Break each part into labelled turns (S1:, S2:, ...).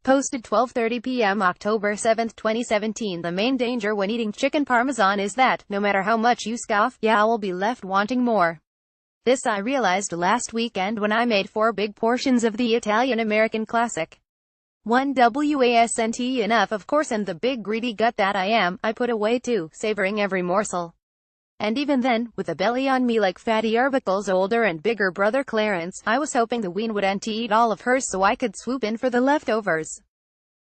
S1: Posted 12:30 p.m. October 7, 2017. The main danger when eating chicken parmesan is that, no matter how much you scoff, you'll be left wanting more. This I realized last weekend when I made 4 big portions of the Italian-American classic. 1 wasn't enough of course, and the big greedy gut that I am, I put away too, savoring every morsel. And even then, with a belly on me like Fatty Arbuckle's older and bigger brother Clarence, I was hoping the Ween wouldn't eat all of hers so I could swoop in for the leftovers.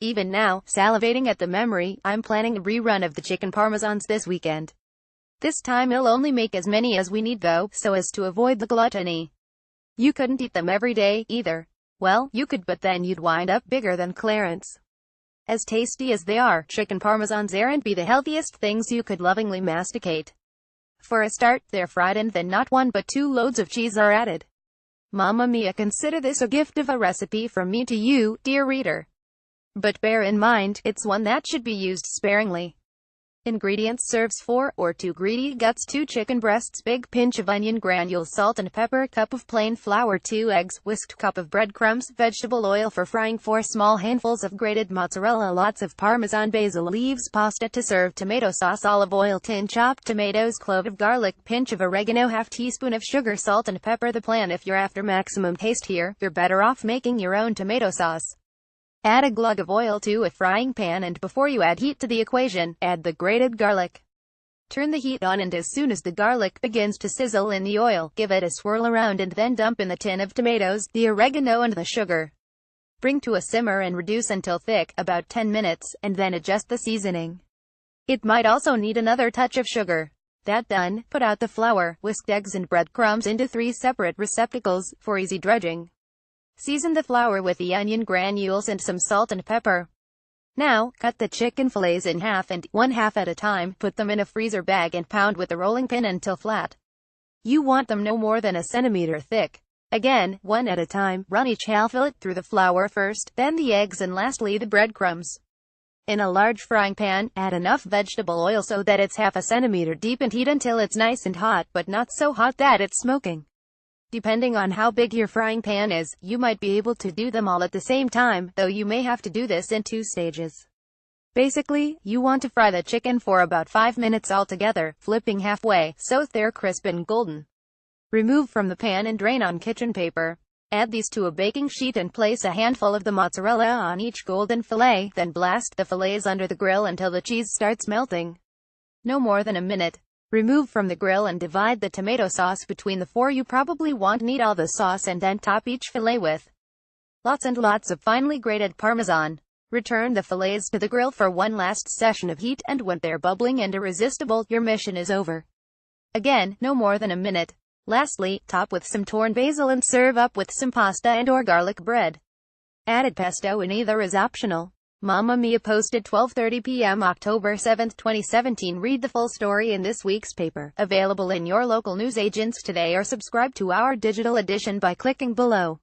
S1: Even now, salivating at the memory, I'm planning a rerun of the chicken parmesans this weekend. This time I'll only make as many as we need though, so as to avoid the gluttony. You couldn't eat them every day, either. Well, you could, but then you'd wind up bigger than Clarence. As tasty as they are, chicken parmesans aren't the healthiest things you could lovingly masticate. For a start, they're fried and then not 1 but 2 loads of cheese are added. Mamma mia, consider this a gift of a recipe from me to you, dear reader. But bear in mind, it's one that should be used sparingly. Ingredients: serves 4 or 2 greedy guts, 2 chicken breasts, big pinch of onion granules, salt and pepper, cup of plain flour, 2 eggs, whisked cup of breadcrumbs, vegetable oil for frying, 4 small handfuls of grated mozzarella, lots of parmesan, basil leaves, pasta to serve, tomato sauce, olive oil, tin chopped tomatoes, clove of garlic, pinch of oregano, half teaspoon of sugar, salt and pepper. The plan: if you're after maximum taste here, you're better off making your own tomato sauce. Add a glug of oil to a frying pan, and before you add heat to the equation, add the grated garlic. Turn the heat on, and as soon as the garlic begins to sizzle in the oil, give it a swirl around and then dump in the tin of tomatoes, the oregano and the sugar. Bring to a simmer and reduce until thick, about 10 minutes, and then adjust the seasoning. It might also need another touch of sugar. That done, put out the flour, whisked eggs and breadcrumbs into 3 separate receptacles, for easy dredging. Season the flour with the onion granules and some salt and pepper. Now, cut the chicken fillets in half and 1/2 at a time, put them in a freezer bag and pound with a rolling pin until flat. You want them no more than a centimeter thick. Again, 1 at a time, run each half fillet through the flour first, then the eggs and lastly the breadcrumbs. In a large frying pan, add enough vegetable oil so that it's half a centimeter deep and heat until it's nice and hot, but not so hot that it's smoking. Depending on how big your frying pan is, you might be able to do them all at the same time, though you may have to do this in 2 stages. Basically, you want to fry the chicken for about 5 minutes altogether, flipping halfway, so they're crisp and golden. Remove from the pan and drain on kitchen paper. Add these to a baking sheet and place a handful of the mozzarella on each golden fillet, then blast the fillets under the grill until the cheese starts melting. No more than a minute. Remove from the grill and divide the tomato sauce between the 4. You probably won't need all the sauce, and then top each fillet with lots and lots of finely grated parmesan. Return the fillets to the grill for one last session of heat, and when they're bubbling and irresistible, your mission is over. Again, no more than a minute. Lastly, top with some torn basil and serve up with some pasta and/or garlic bread. Added pesto in either is optional. Mamma Mia, posted 12:30 p.m. October 7, 2017. Read the full story in this week's paper, available in your local newsagents today, or subscribe to our digital edition by clicking below.